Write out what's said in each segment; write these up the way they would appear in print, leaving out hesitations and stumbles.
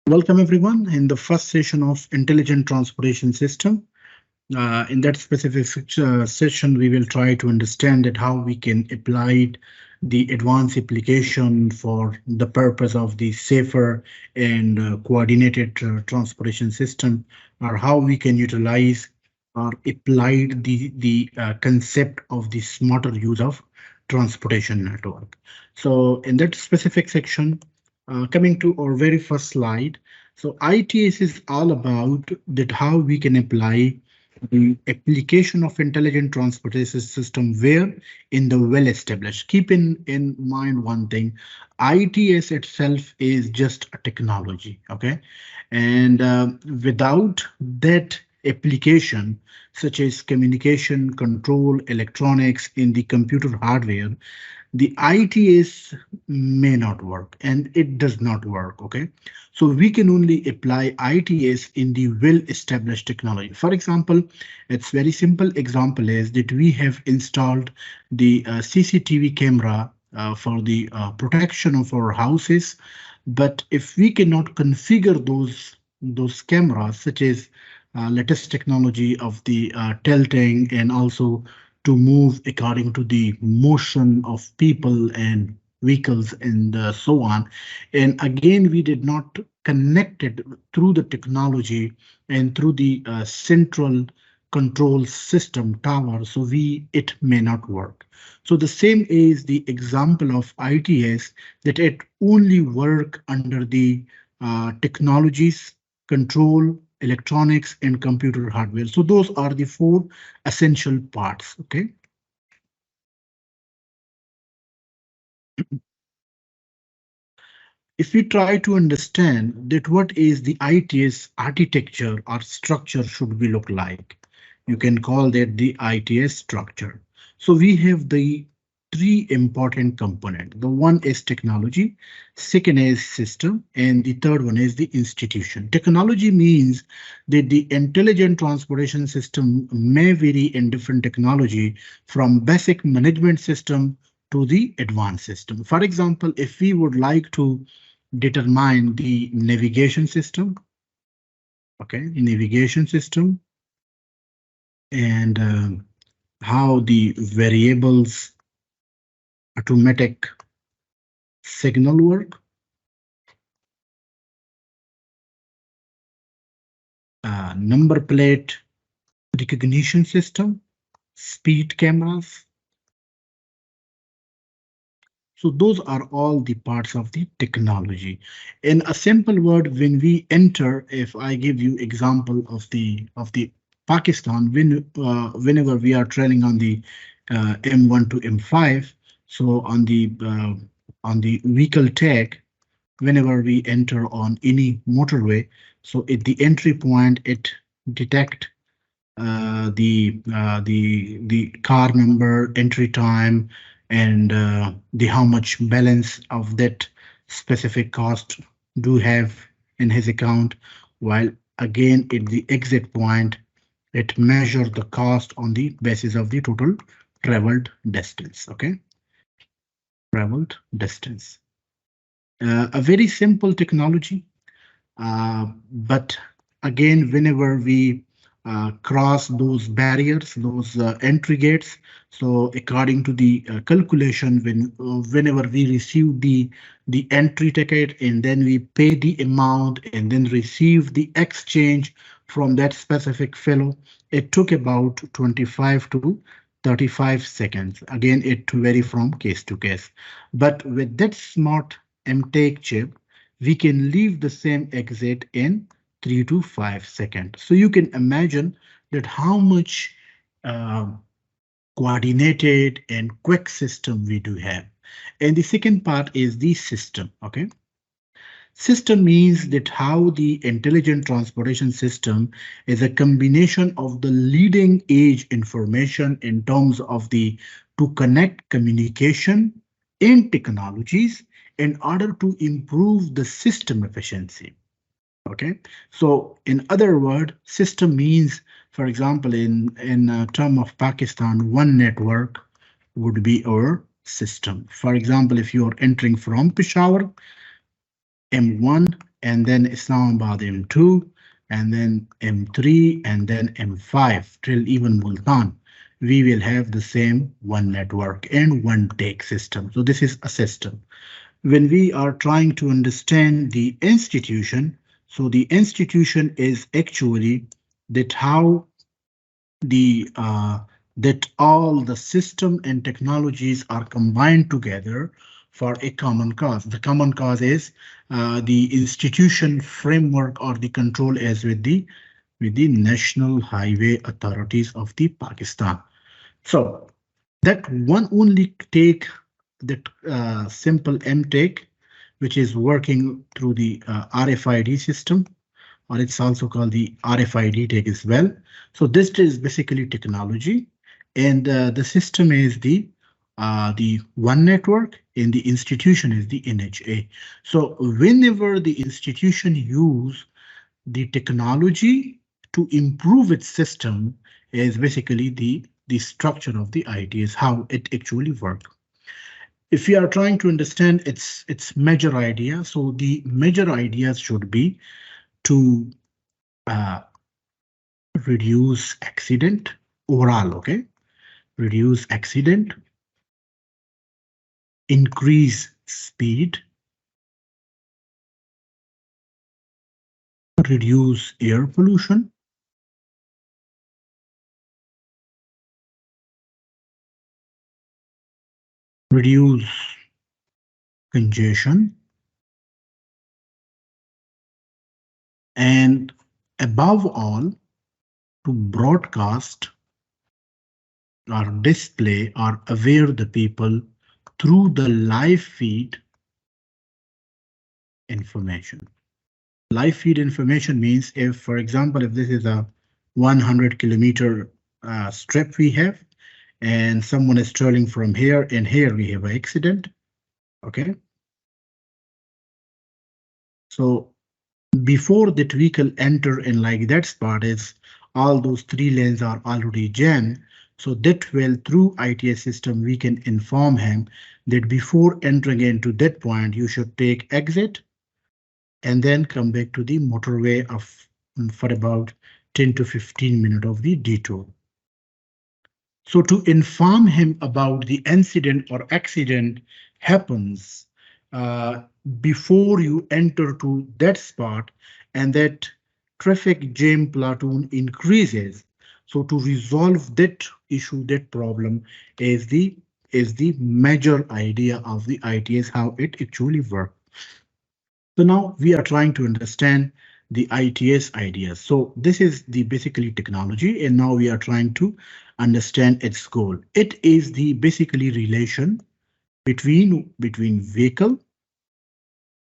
Welcome everyone in the first session of Intelligent Transportation System. In that specific session, we will try to understand that how we can apply the advanced application for the purpose of the safer and coordinated transportation system, or how we can utilize or apply the concept of the smarter use of transportation network. So in that specific section, coming to our very first slide, so ITS is all about that how we can apply the application of intelligent transportation system where in the well established. Keep in mind one thing, ITS itself is just a technology, okay? And without that application, such as communication, control, electronics in the computer hardware, the ITS may not work and it does not work. Okay, so we can only apply ITS in the well-established technology. For example, it's very simple example is that we have installed the CCTV camera for the protection of our houses, but if we cannot configure those cameras, such as latest technology of the tilting and also to move according to the motion of people and vehicles and so on. And again, we did not connect it through the technology and through the central control system tower, so it may not work. So the same is the example of ITS, that it only work under the technologies, control, electronics, and computer hardware. So those are the four essential parts. Okay. If we try to understand that what is the ITS architecture or structure should we look like, you can call that the ITS structure. So we have the three important components. The one is technology, second is system, and the third one is the institution. Technology means that the intelligent transportation system may vary in different technology from basic management system to the advanced system. For example, if we would like to determine the navigation system, okay, navigation system, and how the variables automatic signal work, number plate recognition system, speed cameras. So those are all the parts of the technology. In a simple word, when we enter, if I give you example of the Pakistan, whenever we are trailing on the M1 to M5, so on the vehicle tag, whenever we enter on any motorway, so at the entry point, it detect the car number, entry time, and the how much balance of that specific cost do have in his account. While again at the exit point, it measures the cost on the basis of the total traveled distance. Okay, traveled distance. A very simple technology. But again, whenever we cross those barriers, those entry gates, so according to the calculation, whenever we receive the entry ticket and then we pay the amount and then receive the exchange from that specific fellow, it took about 25 to 35 seconds. Again, it vary from case to case. But with that smart MTake chip, we can leave the same exit in 3 to 5 seconds. So you can imagine that how much uh, coordinated and quick system we do have. And the second part is the system. Okay. System means that how the intelligent transportation system is a combination of the leading edge information in terms of the to connect communication and technologies in order to improve the system efficiency. Okay, so in other word, system means, for example, in term of Pakistan, one network would be our system. For example, if you are entering from Peshawar, M1 and then Islamabad M2, and then M3, and then M5 till even Multan, we will have the same one network and one take system. So this is a system. When we are trying to understand the institution, so the institution is actually that how the that all the system and technologies are combined together for a common cause. The common cause is the institution framework or the control as with the National Highway Authorities of the Pakistan. So that one only take that simple M take, which is working through the RFID system, or it's also called the RFID tag as well. So this is basically technology, and the system is the one network, and the institution is the NHA. So whenever the institution use the technology to improve its system, is basically the structure of the ITS, how it actually works. If we are trying to understand its major idea, so the major ideas should be to uh, reduce accident overall, okay? Reduce accident, increase speed, reduce air pollution, reduce congestion, and above all, to broadcast or display or aware the people through the live feed information. Live feed information means if, for example, if this is a 100-kilometer strip we have, and someone is traveling from here, and here we have an accident, okay? So before that vehicle enter in like that spot is all those three lanes are already jammed. So that will through ITS system, we can inform him that before entering into that point, you should take exit and then come back to the motorway of for about 10 to 15 minutes of the detour. So to inform him about the incident or accident happens uh, before you enter to that spot, and that traffic jam platoon increases. So to resolve that issue, that problem is the major idea of the ITS, how it actually works. So now we are trying to understand the ITS ideas. So this is the basically technology, and now we are trying to understand its goal. It is the basically relation between vehicle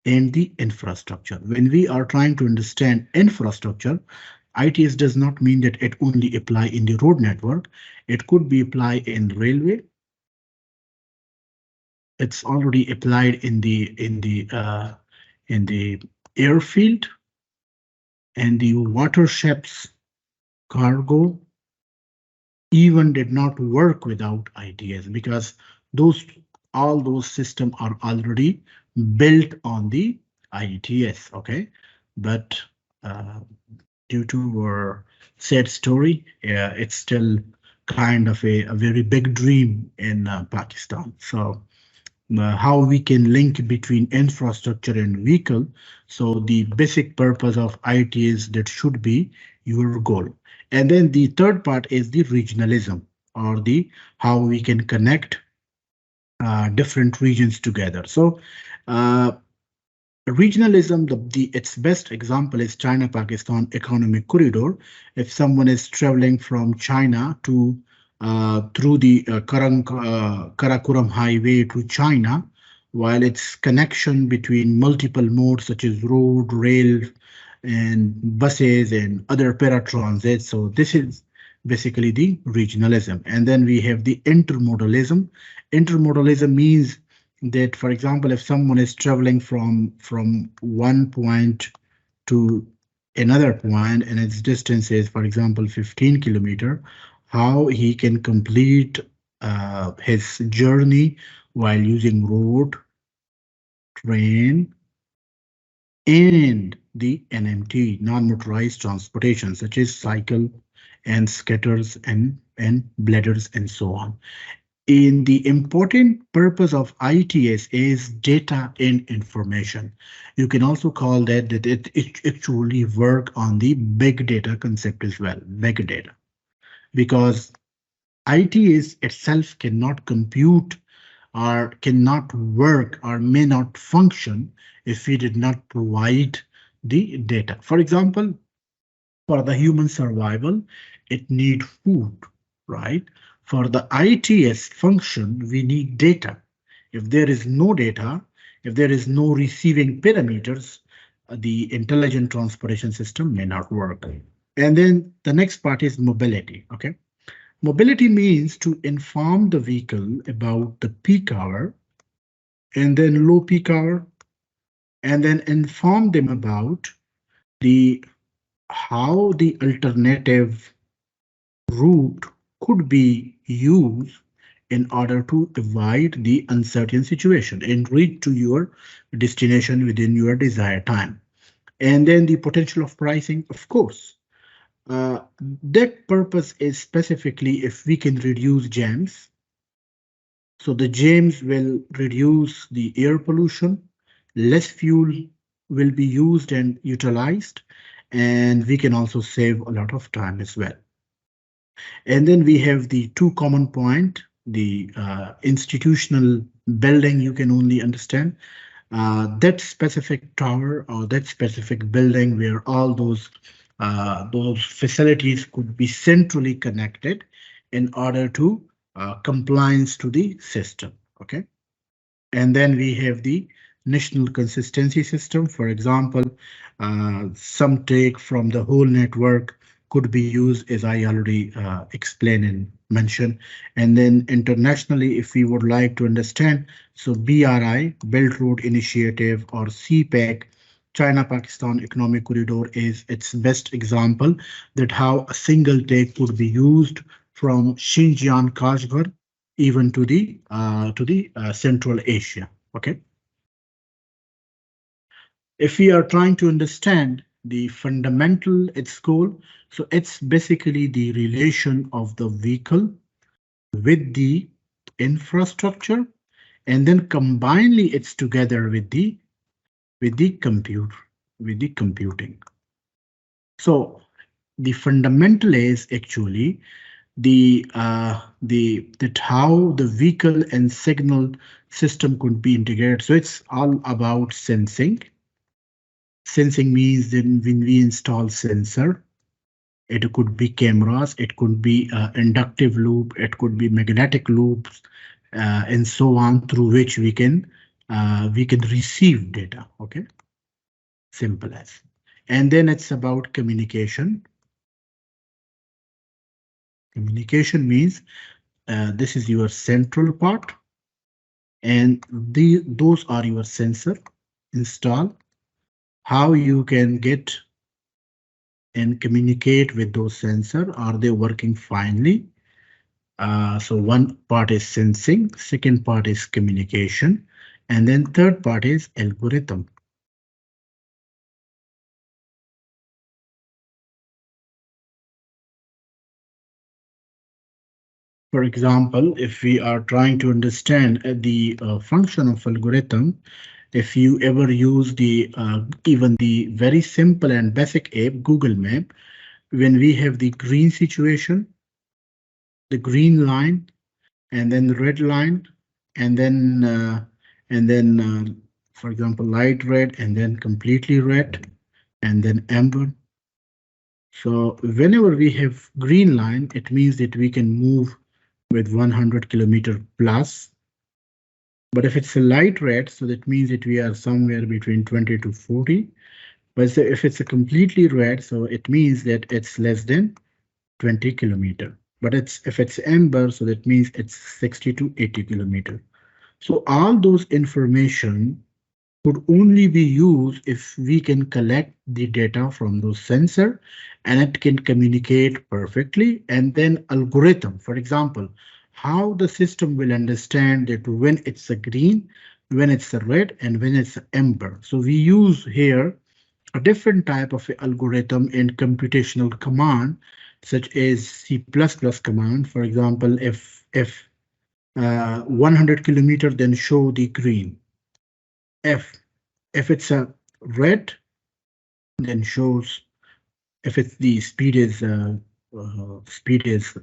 and the infrastructure. When we are trying to understand infrastructure, ITS does not mean that it only apply in the road network. It could be applied in railway. It's already applied in the airfield and the waterships. Cargo even did not work without ITS because those all those systems are already built on the ITS. Okay, but uh, due to our sad story, it's still kind of a very big dream in Pakistan. So how we can link between infrastructure and vehicle. So the basic purpose of IT is that should be your goal. And then the third part is the regionalism, or the how we can connect different regions together. So uh, regionalism, its best example is China-Pakistan economic corridor. If someone is traveling from China to through the Karakoram highway to China, while its connection between multiple modes such as road, rail, and buses and other paratransit. So this is basically the regionalism. And then we have the intermodalism. Intermodalism means that, for example, if someone is traveling from one point to another point and its distance is, for example, 15 kilometer, how he can complete his journey while using road, train, and the NMT, non-motorized transportation, such as cycle and scooters and bladders and so on. In the important purpose of ITS is data and information. You can also call that it actually work on the big data concept as well, big data, because ITS itself cannot compute or cannot work or may not function if we did not provide the data. For example, for the human survival, it need food, right? For the ITS function, we need data. If there is no data, if there is no receiving parameters, the intelligent transportation system may not work. And then the next part is mobility. Okay. Mobility means to inform the vehicle about the peak hour and then low peak hour, and then inform them about the how the alternative route could be used in order to avoid the uncertain situation and reach to your destination within your desired time. And then the potential of pricing, of course. That purpose is specifically if we can reduce jams. So the jams will reduce the air pollution, less fuel will be used and utilized, and we can also save a lot of time as well. And then we have the two common point, the institutional building you can only understand. That specific tower or that specific building where all those facilities could be centrally connected in order to compliance to the system. Okay. And then we have the national consistency system. For example, some take from the whole network could be used as I already explained and mentioned. And then internationally, if we would like to understand, so BRI, Belt Road Initiative, or CPEC, China-Pakistan Economic Corridor is its best example that how a single take could be used from Xinjiang, Kashgar, even to the Central Asia. Okay, if we are trying to understand the fundamental its goal, so it's basically the relation of the vehicle with the infrastructure, and then combinely it's together with the compute with the computing. So the fundamental is actually the that how the vehicle and signal system could be integrated. So it's all about sensing. Sensing means then when we install sensor, it could be cameras, it could be inductive loop, it could be magnetic loops, and so on, through which we can receive data. Okay, simple as. And then it's about communication. Communication means this is your central part, and those are your sensor install. How you can get and communicate with those sensor? Are they working finely? So one part is sensing, second part is communication, and then third part is algorithm. For example, if we are trying to understand the function of algorithm, if you ever use the even the very simple and basic app, Google Map, when we have the green situation, the green line, and then the red line, and then for example, light red, and then completely red, and then amber. So whenever we have green line, it means that we can move with 100 km plus. But if it's a light red, so that means that we are somewhere between 20 to 40. But so if it's a completely red, so it means that it's less than 20 km. But if it's amber, so that means it's 60 to 80 km. So all those information could only be used if we can collect the data from those sensor and it can communicate perfectly. And then algorithm, for example, how the system will understand that when it's a green, when it's a red, and when it's amber. So we use here a different type of algorithm and computational command, such as C++ command. For example, if 100 kilometer, then show the green. If it's a red, then shows, if it's the speed is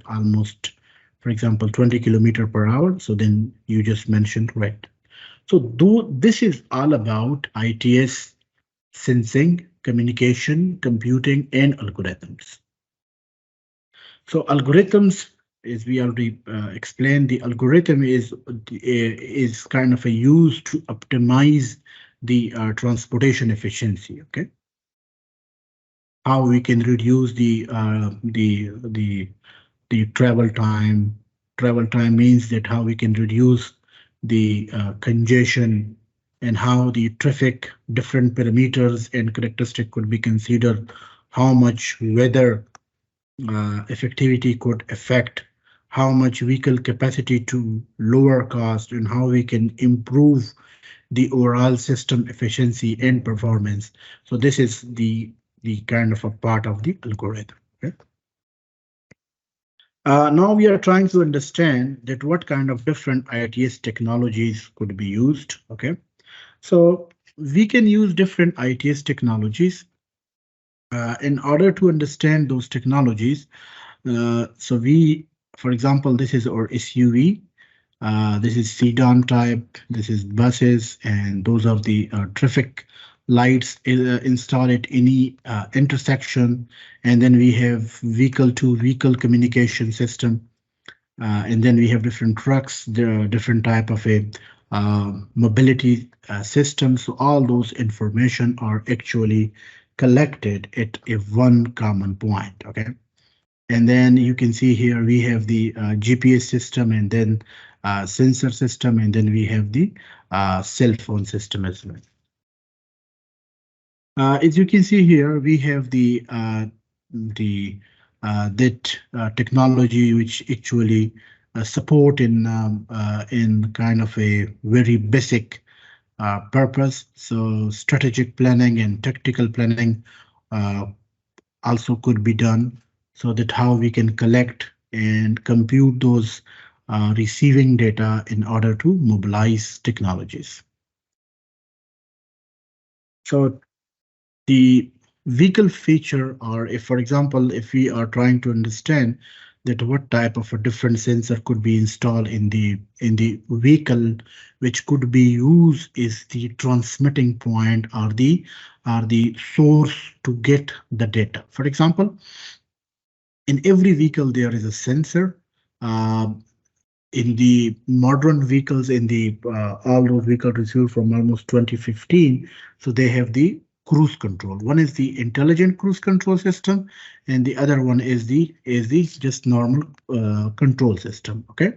almost, for example, 20 kilometer per hour, so then you just mentioned red. So though this is all about ITS sensing, communication, computing, and algorithms. So algorithms, as we already explained, the algorithm is kind of a use to optimize the transportation efficiency. Okay, how we can reduce the travel time. Travel time means that how we can reduce the congestion, and how the traffic different parameters and characteristic could be considered, how much weather effectivity could affect, how much vehicle capacity to lower cost, and how we can improve the overall system efficiency and performance. So this is the kind of a part of the algorithm. Okay? Now we are trying to understand that what kind of different IITS technologies could be used. Okay, so we can use different IITS technologies in order to understand those technologies. So we, for example, this is our SUV. This is sedan type. This is buses, and those are the traffic lights installed at any intersection. And then we have vehicle to vehicle communication system. And then we have different trucks. There are different type of a mobility system. So all those information are actually collected at a one common point. Okay. And then you can see here we have the GPS system, and then sensor system, and then we have the cell phone system as well. As you can see here, we have the that technology which actually support in kind of a very basic purpose. So strategic planning and tactical planning uh, also could be done, so that how we can collect and compute those receiving data in order to mobilize technologies. So the vehicle feature, or if, for example, if we are trying to understand that what type of a different sensor could be installed in the vehicle, which could be used is the transmitting point, or the source to get the data. For example, in every vehicle there is a sensor. Uh, in the modern vehicles, in the all those vehicles received from almost 2015, so they have the cruise control. One is the intelligent cruise control system, and the other one is the just normal control system. Okay.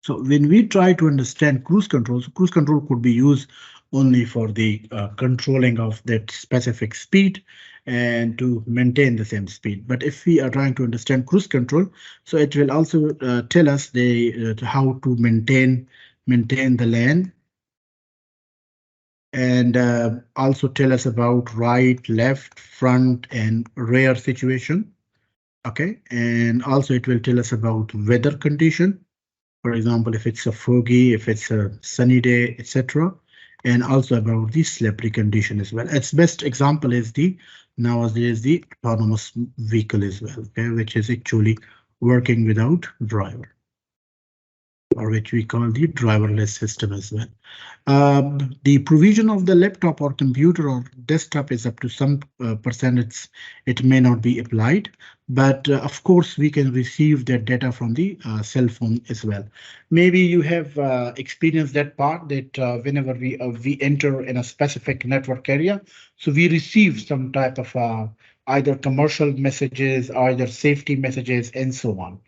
So when we try to understand cruise control, so cruise control could be used only for the controlling of that specific speed and to maintain the same speed. But if we are trying to understand cruise control, so it will also tell us the how to maintain the lane, and also tell us about right, left, front, and rear situation. Okay, and also it will tell us about weather condition. For example, if it's a foggy, if it's a sunny day, etc. And also about the slippery condition as well. Its best example is the nowadays the autonomous vehicle as well, okay, which is actually working without driver, or which we call the driverless system as well. The provision of the laptop or computer or desktop is up to some percent. It may not be applied, but of course we can receive that data from the cell phone as well. Maybe you have experienced that part, that whenever we enter in a specific network area, so we receive some type of either commercial messages, either safety messages, and so on.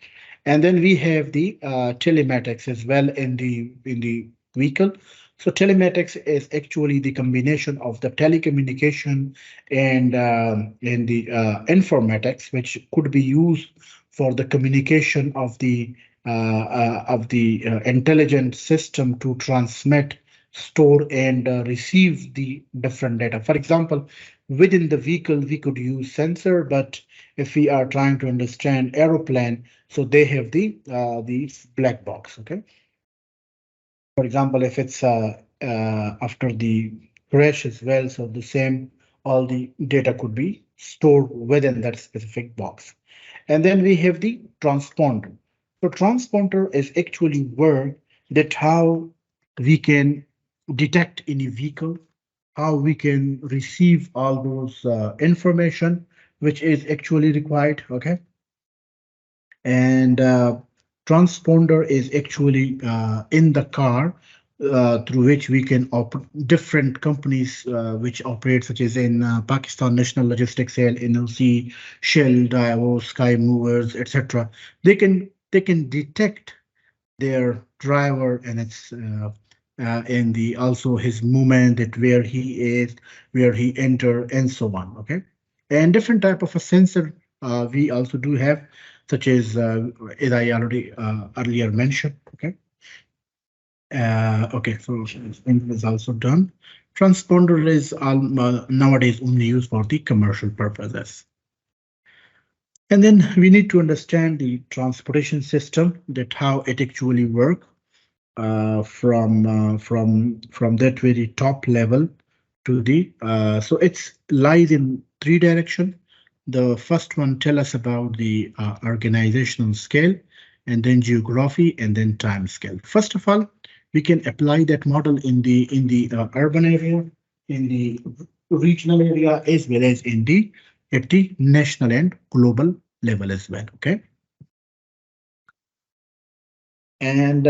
And then we have the telematics as well in the vehicle. So telematics is actually the combination of the telecommunication and the informatics, which could be used for the communication of the intelligent system to transmit, store, and receive the different data. For example, within the vehicle, we could use sensor, but if we are trying to understand aeroplane, so they have the black box. Okay. For example, if it's after the crash as well, so the same, all the data could be stored within that specific box. And then we have the transponder. So transponder is actually where that how we can detect any vehicle, how we can receive all those information which is actually required. Okay. And transponder is actually in the car through which we can different companies which operate, such as in Pakistan National Logistics Sale, NLC, Shell, Daiwo, Sky Movers, etc. They can detect their driver and its and the also his movement, that where he is, where he enter, and so on. Okay, and different type of a sensor we also do have, such as I already earlier mentioned. Okay, okay, so transponder is also done. Transponder is nowadays only used for the commercial purposes. And then we need to understand the transportation system, that how it actually works from that very top level to the so it's lies in three direction. The first one tell us about the organizational scale, and then geography, and then time scale. First of all, we can apply that model in the urban area, in the regional area, as well as in the at the national and global level as well. Okay, and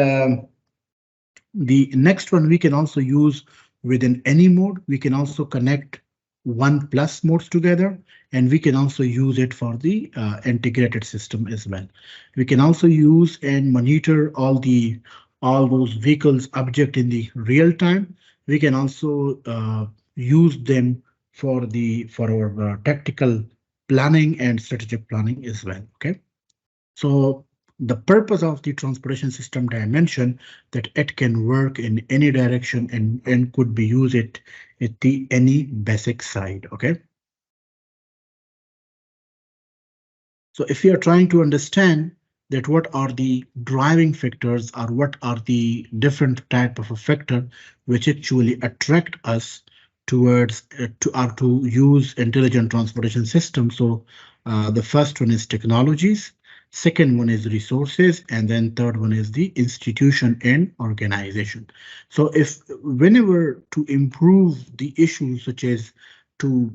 the next one we can also use within any mode. We can also connect one plus modes together, and we can also use it for the integrated system as well. We can also use and monitor all those vehicles object in the real time. We can also use them for our tactical planning and strategic planning as well. Okay. So the purpose of the transportation system dimension, that it can work in any direction and could be used at the any basic side. Okay. So if we are trying to understand that what are the driving factors, or what are the different type of a factor which actually attract us towards to use intelligent transportation system. So the first one is technologies, second one is resources, and then third one is the institution and organization. So if whenever to improve the issues, such as to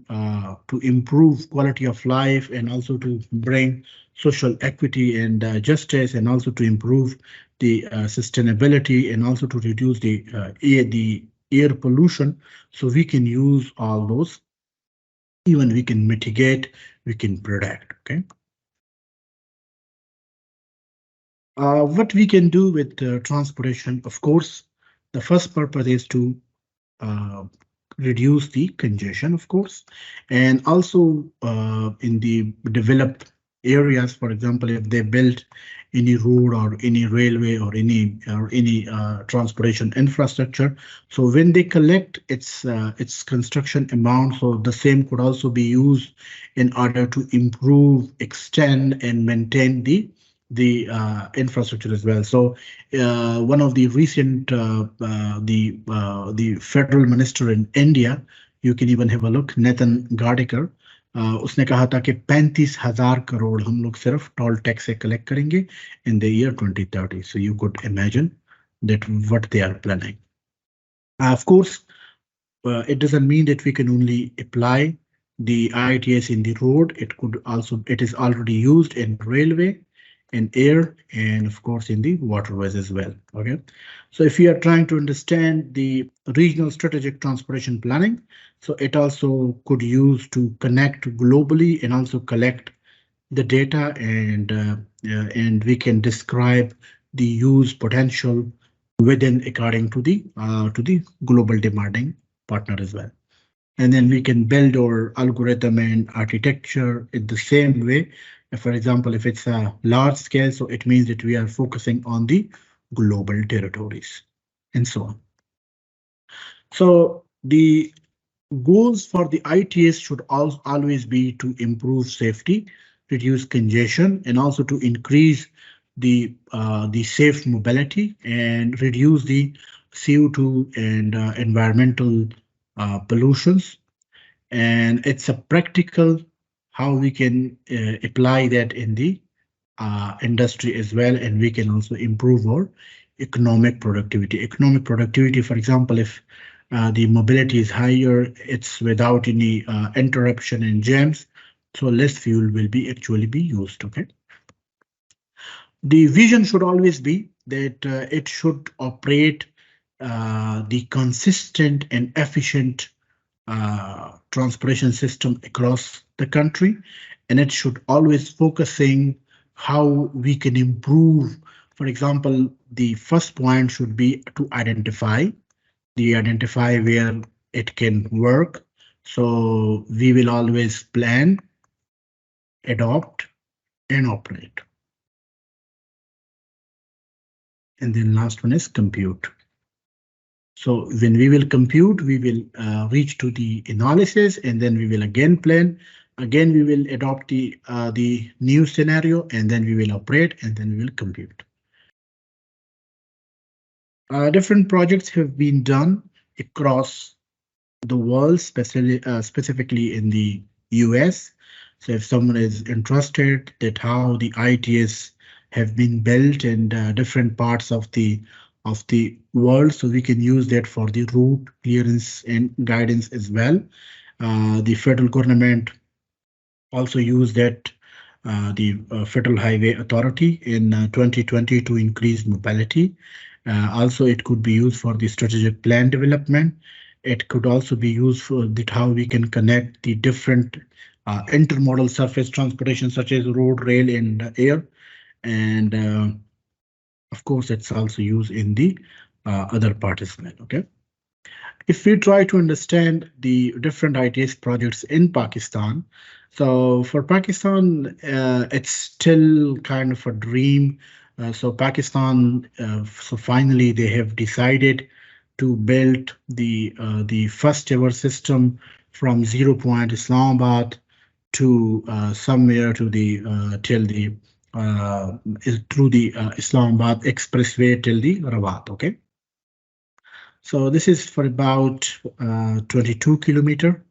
improve quality of life, and also to bring social equity and justice, and also to improve the sustainability, and also to reduce the air pollution. So we can use all those. Even we can mitigate, we can protect. Okay. What we can do with transportation, of course, the first purpose is to uh, reduce the congestion, of course, and also in the developed areas, for example, if they build any road or any railway or any transportation infrastructure, so when they collect its construction amount, so the same could also be used in order to improve, extend, and maintain the infrastructure as well. So one of the recent the federal minister in India, you can even have a look, Nathan Gardekar, उसने कहा था कि 35,000 करोड़ हम लोग सिर्फ toll tax से collect करेंगे in the year 2030. So you could imagine that what they are planning. Of course, it doesn't mean that we can only apply the ITS in the road. It is already used in railway, in air, and of course in the waterways as well. Okay, so if you are trying to understand the regional strategic transportation planning, so it also could use to connect globally and also collect the data, and we can describe the use potential within according to the global demanding partner as well. And then we can build our algorithm and architecture in the same way For example, if it's a large scale, so it means that we are focusing on the global territories and so on. So the goals for the ITS should always be to improve safety, reduce congestion, and also to increase the safe mobility and reduce the CO2 and environmental pollutions. And it's a practical how we can apply that in the industry as well, and we can also improve our economic productivity. Economic productivity, for example, if the mobility is higher, it's without any interruption and jams, so less fuel will be actually be used. Okay, the vision should always be that it should operate the consistent and efficient transportation system across the country, and it should always focusing how we can improve. For example, the first point should be to identify where it can work. So we will always plan, adopt, and operate. And then last one is compute. So when we will compute, we will reach to the analysis, and then we will again plan. Again, we will adopt the new scenario, and then we will operate, and then we will compute. Different projects have been done across the world, specifically in the US. So if someone is interested that how the ITS have been built in different parts of the world, so we can use that for the route clearance and guidance as well. The federal government also used that the Federal Highway Authority in 2020 to increase mobility. Also, it could be used for the strategic plan development. It could also be used for that how we can connect the different intermodal surface transportation such as road, rail, and air. And of course, it's also used in the other part as well. Okay. If we try to understand the different ITS projects in Pakistan, so for Pakistan, it's still kind of a dream. So Pakistan, so finally they have decided to build the first ever system from zero point Islamabad to somewhere to the till the through the Islamabad expressway till the Rawat. Okay. So this is for about 22 kilometer,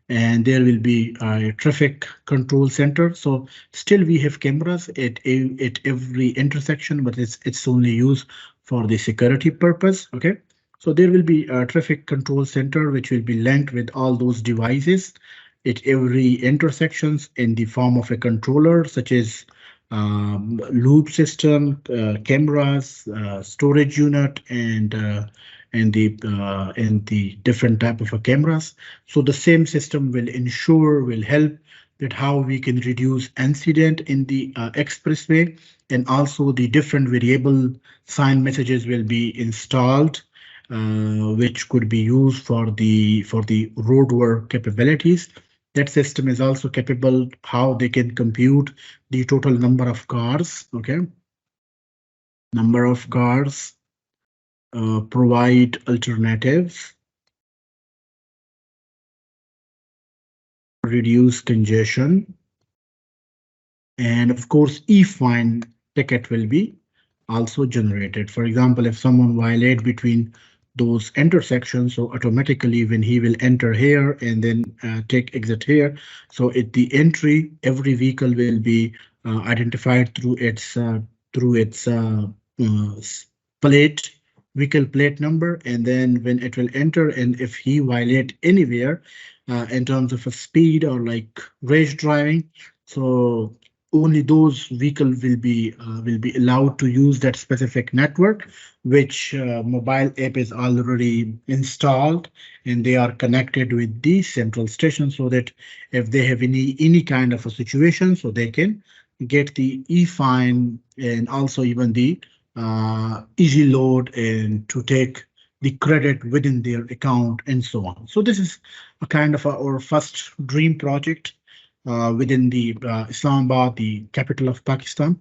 and there will be a traffic control center. So still we have cameras at every intersection, but it's only used for the security purpose. Okay. So there will be a traffic control center which will be linked with all those devices at every intersections in the form of a controller such as loop system, cameras, storage unit, and the different type of cameras. So the same system will help that how we can reduce incident in the expressway, and also the different variable sign messages will be installed, which could be used for the road work capabilities. That system is also capable how they can compute the total number of cars. Okay, number of cars, provide alternatives, reduce congestion, and of course, e-fine ticket will be also generated. For example, if someone violate between those intersections, so automatically when he will enter here and then take exit here, so at the entry, every vehicle will be identified through its plate, vehicle plate number, and then when it will enter, and if he violate anywhere in terms of a speed or like race driving, so only those vehicles will be allowed to use that specific network, which mobile app is already installed, and they are connected with the central station, so that if they have any kind of a situation, so they can get the e-fine and also even the easy load and to take the credit within their account and so on. So this is a kind of our first dream project within the Islamabad, the capital of Pakistan.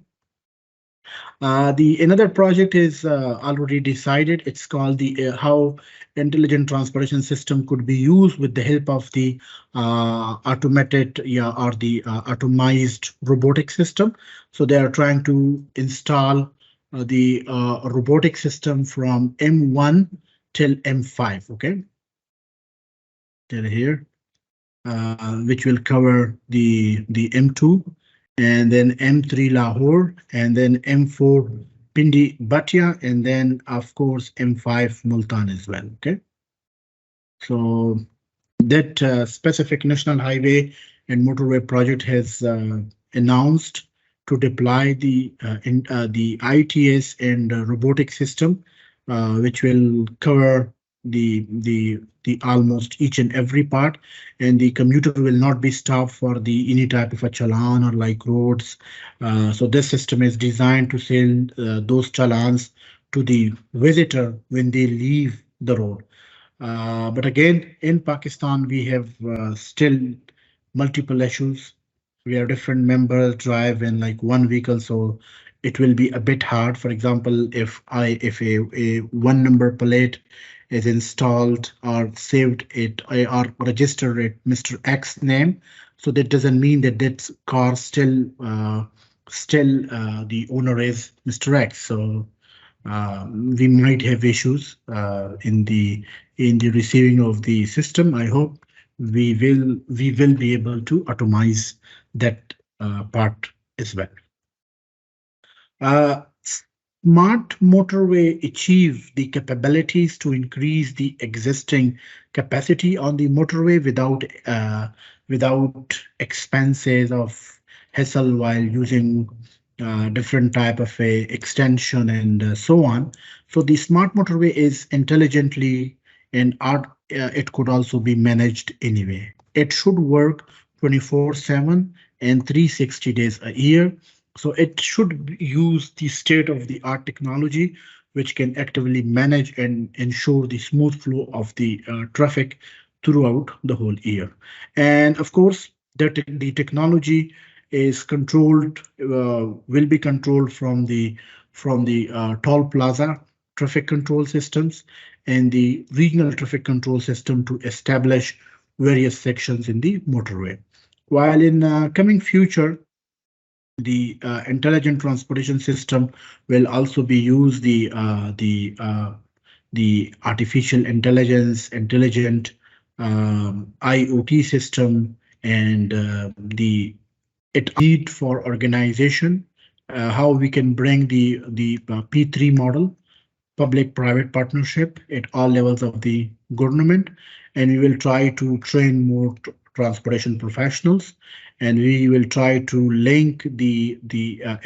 The another project is already decided. It's called the how intelligent transportation system could be used with the help of the automated, yeah, or the automized robotic system. So they are trying to install the robotic system from M1 till M5. Okay, till here, which will cover the M2 and then M3 Lahore and then M4 Pindi Bhatia and then of course M5 Multan as well. Okay, so that specific national highway and motorway project has announced to deploy the ITS and robotic system, which will cover the almost each and every part, and the commuter will not be stopped for the any type of a challan or like roads. So this system is designed to send those challans to the visitor when they leave the road. But again, in Pakistan, we have still multiple issues. We have different members drive in like one vehicle, so it will be a bit hard. For example, if a one number plate is installed or saved it or registered it Mr. X name, so that doesn't mean that that car still the owner is Mr. X. So we might have issues in the receiving of the system. I hope we will be able to atomize that part as well. Uh, Smart motorway achieve the capabilities to increase the existing capacity on the motorway without expenses of hassle while using different type of a extension and so on. So the smart motorway is intelligently and it could also be managed anyway. It should work 24/7 and 360 days a year, so it should use the state of the art technology, which can actively manage and ensure the smooth flow of the traffic throughout the whole year. And of course, the technology is controlled, will be controlled from the toll plaza traffic control systems and the regional traffic control system to establish various sections in the motorway. While in coming future, the intelligent transportation system will also be used the artificial intelligence, intelligent IoT system, and the it need for organization, how we can bring the P3 model, public-private partnership at all levels of the government, and we will try to train more transportation professionals, and we will try to link the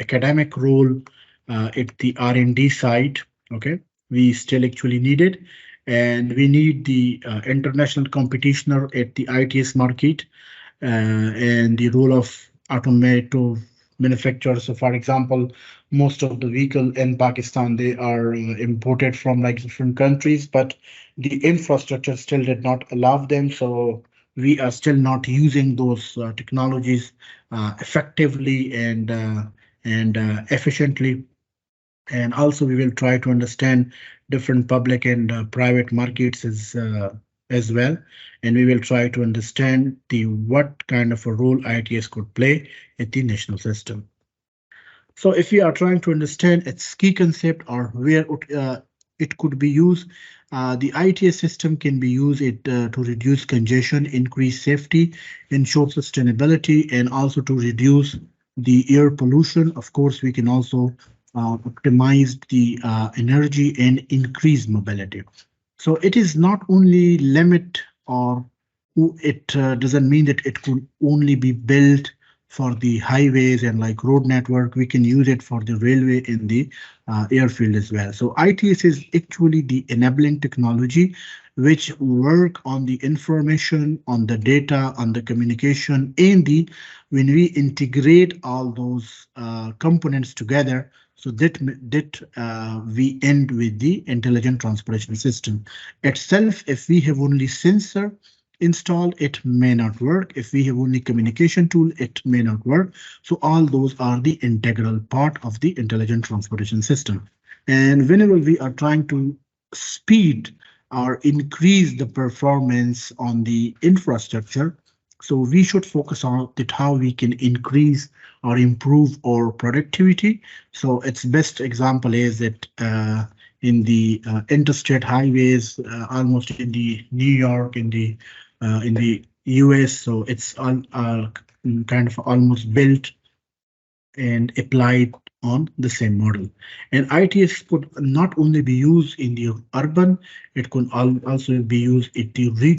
academic role at the R&D side. Okay, we still actually need it, and we need the international competitioner at the ITS market and the role of automotive manufacturers. So, for example, most of the vehicle in Pakistan they are imported from like different countries, but the infrastructure still did not allow them. So we are still not using those technologies effectively and efficiently. And also, we will try to understand different public and private markets as well, and we will try to understand the what kind of a role ITS could play in the national system. So if we are trying to understand its key concept or where it could be used, the ITS system can be used to reduce congestion, increase safety, ensure sustainability, and also to reduce the air pollution. Of course, we can also optimize the energy and increase mobility. So it is not only limit or it doesn't mean that it could only be built for the highways and like road network. We can use it for the railway in the airfield as well. So ITS is actually the enabling technology which work on the information, on the data, on the communication, and the when we integrate all those components together, so that we end with the intelligent transportation system itself. If we have only sensor, install, it may not work. If we have only communication tool, it may not work. So all those are the integral part of the intelligent transportation system. And whenever we are trying to speed or increase the performance on the infrastructure, so we should focus on that how we can increase or improve our productivity. So its best example is that in the interstate highways, almost in the New York, in the US. So it's all kind of almost built and applied on the same model. And ITS could not only be used in the urban, it could also be used in the region.